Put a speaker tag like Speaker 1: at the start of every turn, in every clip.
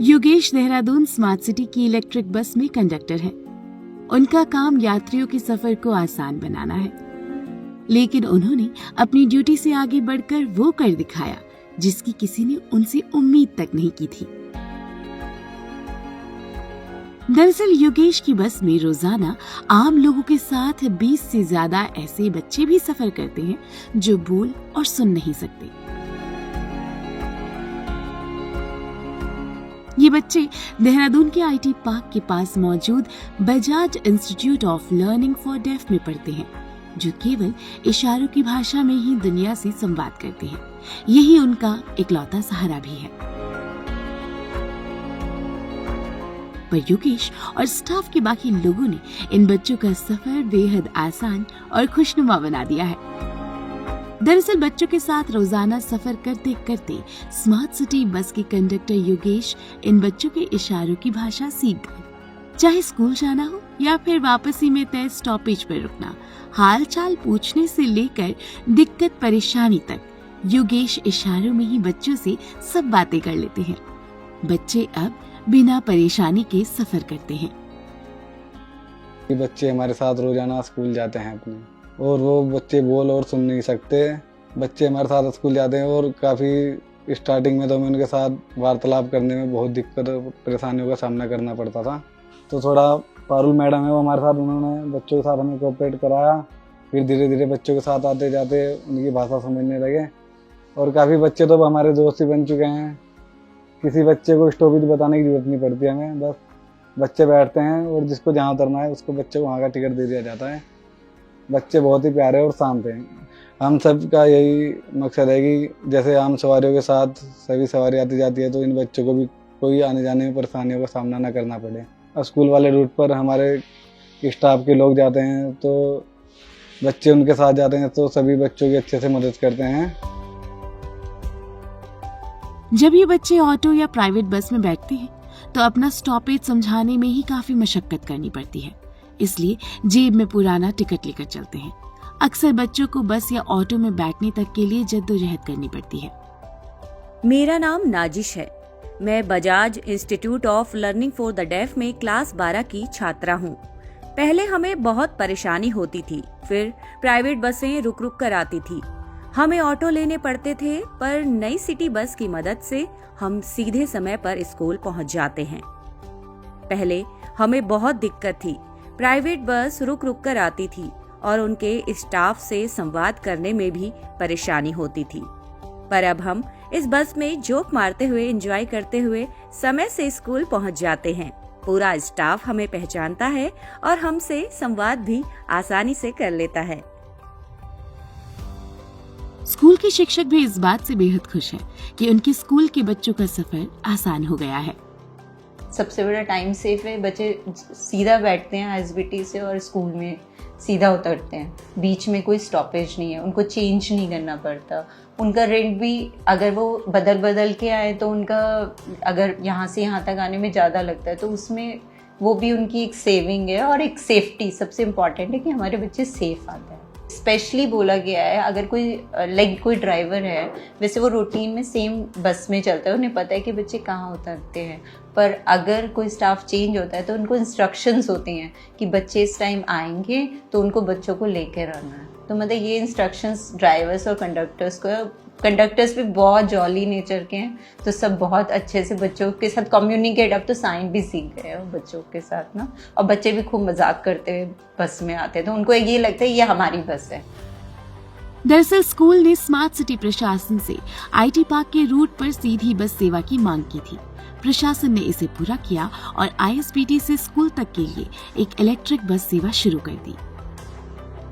Speaker 1: Yogesh Dehradun smart city की electric bus में conductor है। उनका काम यात्रियों के सफर को आसान बनाना है, लेकिन उन्होंने अपनी ड्यूटी से आगे बढ़कर वो कर दिखाया जिसकी किसी ने उनसे उम्मीद तक नहीं की थी। दरअसल योगेश की बस में रोजाना आम लोगों के साथ 20 से ज्यादा ऐसे बच्चे भी सफर करते हैं जो बोल और सुन नहीं सकते। ये बच्चे देहरादून के आईटी पार्क के पास मौजूद Bajaj institute of learning for def में पढ़ते हैं, जो केवल इशारों की भाषा में ही दुनिया से संवाद करते हैं। यही उनका इकलौता सहारा भी है। पर योगेश और स्टाफ के बाकी लोगों ने इन बच्चों का सफर बेहद आसान और खुशनुमा बना दिया है। दरअसल बच्चों के साथ रोजाना सफर करते करते स्मार्ट सिटी बस के कंडक्टर योगेश इन बच्चों के इशारों की भाषा सीख गए। चाहे स्कूल जाना हो या फिर वापसी में तय स्टॉपेज पर रुकना, हाल चाल पूछने से लेकर दिक्कत परेशानी तक योगेश इशारों में ही बच्चों से सब बातें कर लेते हैं। बच्चे अब बिना परेशानी के सफर करते हैं।
Speaker 2: ये बच्चे हमारे साथ रोजाना स्कूल जाते हैं अपने, और वो बच्चे बोल और सुन नहीं सकते। बच्चे हमारे साथ स्कूल जाते हैं और काफ़ी स्टार्टिंग में तो हमें उनके साथ वार्तालाप करने में बहुत दिक्कत और परेशानियों का सामना करना पड़ता था। तो थोड़ा पारुल मैडम है वो हमारे साथ, उन्होंने बच्चों के साथ हमें कोऑपरेट कराया। फिर धीरे धीरे बच्चों के साथ आते जाते उनकी भाषा समझने लगे, और काफ़ी बच्चे तो हमारे दोस्त ही बन चुके हैं। किसी बच्चे को स्टॉपेज बताने की जरूरत नहीं पड़ती हमें, बस बच्चे बैठते हैं और जिसको जहाँ उतरना है उसको बच्चे को वहाँ का टिकट दे दिया जाता है। बच्चे बहुत ही प्यारे और शांत हैं। हम सब का यही मकसद है कि जैसे आम सवारियों के साथ सभी सवारी आती जाती है, तो इन बच्चों को भी कोई आने जाने में परेशानियों का सामना ना करना पड़े। और स्कूल वाले रूट पर हमारे स्टाफ के लोग जाते हैं, तो बच्चे उनके साथ जाते हैं, तो सभी बच्चों की अच्छे से मदद करते हैं।
Speaker 1: जब ये बच्चे ऑटो या प्राइवेट बस में बैठते हैं तो अपना स्टॉपेज समझाने में ही काफी मशक्कत करनी पड़ती है, इसलिए जेब में पुराना टिकट लेकर चलते हैं। अक्सर बच्चों को बस या ऑटो में बैठने तक के लिए जद्दोजहद करनी पड़ती है।
Speaker 3: मेरा नाम नाजिश है। मैं Bajaj institute of learning for the deaf में क्लास 12 की छात्रा हूँ। पहले हमें बहुत परेशानी होती थी, फिर प्राइवेट बसें रुक रुक कर आती थी, हमें ऑटो लेने पड़ते थे, पर नई सिटी बस की मदद से हम सीधे समय पर स्कूल पहुंच जाते हैं। पहले हमें बहुत दिक्कत थी, प्राइवेट बस रुक रुक कर आती थी और उनके स्टाफ से संवाद करने में भी परेशानी होती थी, पर अब हम इस बस में जोक मारते हुए एंजॉय करते हुए समय से स्कूल पहुंच जाते हैं। पूरा स्टाफ हमें पहचानता है और हमसे संवाद भी आसानी से कर लेता है।
Speaker 1: स्कूल के शिक्षक भी इस बात से बेहद खुश हैं कि उनके स्कूल के बच्चों का सफर आसान हो गया है।
Speaker 4: सबसे बड़ा टाइम सेव है, बच्चे सीधा बैठते हैं एसबीटी से और स्कूल में सीधा उतरते हैं। बीच में कोई स्टॉपेज नहीं है, उनको चेंज नहीं करना पड़ता। उनका रेंट भी अगर वो बदल के आए तो उनका अगर यहाँ से यहाँ तक आने में ज़्यादा लगता है, तो उसमें वो भी उनकी एक सेविंग है। और एक सेफ्टी सबसे इम्पॉर्टेंट है कि हमारे बच्चे सेफ आते हैं। स्पेशली बोला गया है अगर कोई ड्राइवर है, वैसे वो रूटीन में सेम बस में चलता है, उन्हें पता है कि बच्चे कहाँ उतरते हैं, पर अगर कोई स्टाफ चेंज होता है तो उनको इंस्ट्रक्शंस होती हैं कि बच्चे इस टाइम आएंगे तो उनको बच्चों को लेकर आना है। तो मतलब ये इंस्ट्रक्शंस ड्राइवर्स और कंडक्टर्स भी बहुत जॉली नेचर के हैं, तो सब बहुत अच्छे से बच्चों के साथ कम्युनिकेट, अब तो साइन भी सीख गए हैं बच्चों के साथ ना। और बच्चे भी खूब मजाक करते हुए बस में आते हैं, तो उनको ये लगता है ये हमारी बस है।
Speaker 1: दरअसल स्कूल ने स्मार्ट सिटी प्रशासन से आईटी पार्क के रूट पर सीधी बस सेवा की मांग की थी। प्रशासन ने इसे पूरा किया और आईएसबीटी से स्कूल तक के लिए एक इलेक्ट्रिक बस सेवा शुरू कर दी।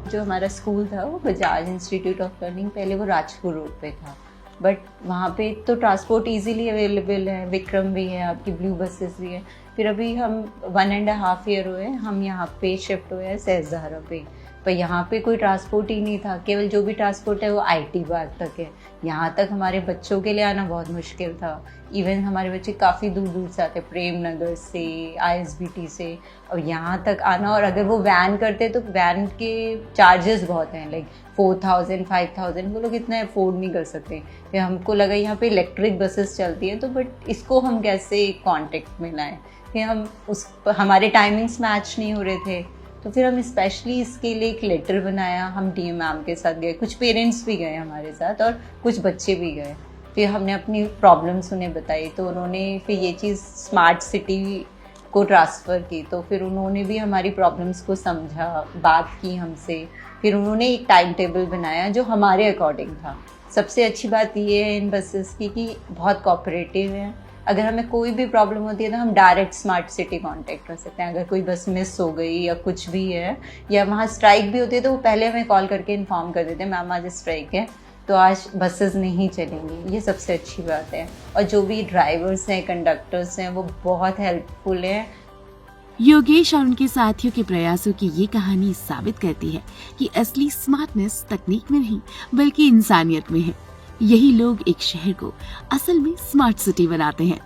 Speaker 4: जो हमारा स्कूल था वो बजाज इंस्टीट्यूट ऑफ लर्निंग, पहले वो राजपुर रोड पे था, बट वहाँ पे तो ट्रांसपोर्ट इजीली अवेलेबल है, विक्रम भी है, आपकी ब्लू बसेस भी है। फिर अभी हम 1.5 ईयर हुए हम यहाँ पे शिफ्ट हुए हैं सहजधारा पे, पर यहाँ पे कोई ट्रांसपोर्ट ही नहीं था, केवल जो भी ट्रांसपोर्ट है वो IT बाग तक है। यहाँ तक हमारे बच्चों के लिए आना बहुत मुश्किल था। इवन हमारे बच्चे काफ़ी दूर दूर से आते, प्रेम नगर से, ISBT से, और यहाँ तक आना। और अगर वो वैन करते तो वैन के चार्जेस बहुत हैं, लाइक 4000 5000, वो लोग इतना अफोर्ड नहीं कर सकते। फिर हमको लगा यहाँ पे इलेक्ट्रिक बसेस चलती हैं, तो बट इसको हम कैसे कॉन्टेक्ट में लाएँ। फिर हम हमारे टाइमिंग्स मैच नहीं हो रहे थे, तो फिर हम स्पेशली इसके लिए एक लेटर बनाया। हम DM मैम के साथ गए, कुछ पेरेंट्स भी गए हमारे साथ और कुछ बच्चे भी गए। फिर हमने अपनी प्रॉब्लम्स उन्हें बताई, तो उन्होंने फिर ये चीज़ स्मार्ट सिटी को ट्रांसफ़र की। तो फिर उन्होंने भी हमारी प्रॉब्लम्स को समझा, बात की हमसे। फिर उन्होंने एक टाइम टेबल बनाया जो हमारे अकॉर्डिंग था। सबसे अच्छी बात ये है इन बसेस की कि बहुत कोऑपरेटिव हैं। अगर हमें कोई भी प्रॉब्लम होती है तो हम डायरेक्ट स्मार्ट सिटी कांटेक्ट कर सकते हैं। अगर कोई बस मिस हो गई या कुछ भी है, या वहाँ स्ट्राइक भी होती है, तो वो पहले हमें कॉल करके इन्फॉर्म कर देते हैं, मैम आज स्ट्राइक है तो आज बसेस नहीं चलेंगी। ये सबसे अच्छी बात है। और जो भी ड्राइवर्स हैं, कंडक्टर्स हैं, वो बहुत हेल्पफुल हैं।
Speaker 1: योगेश और उनके साथियों के प्रयासों की ये कहानी साबित करती है कि असली स्मार्टनेस तकनीक में नहीं बल्कि इंसानियत में है। यही लोग एक शहर को असल में स्मार्ट सिटी बनाते हैं।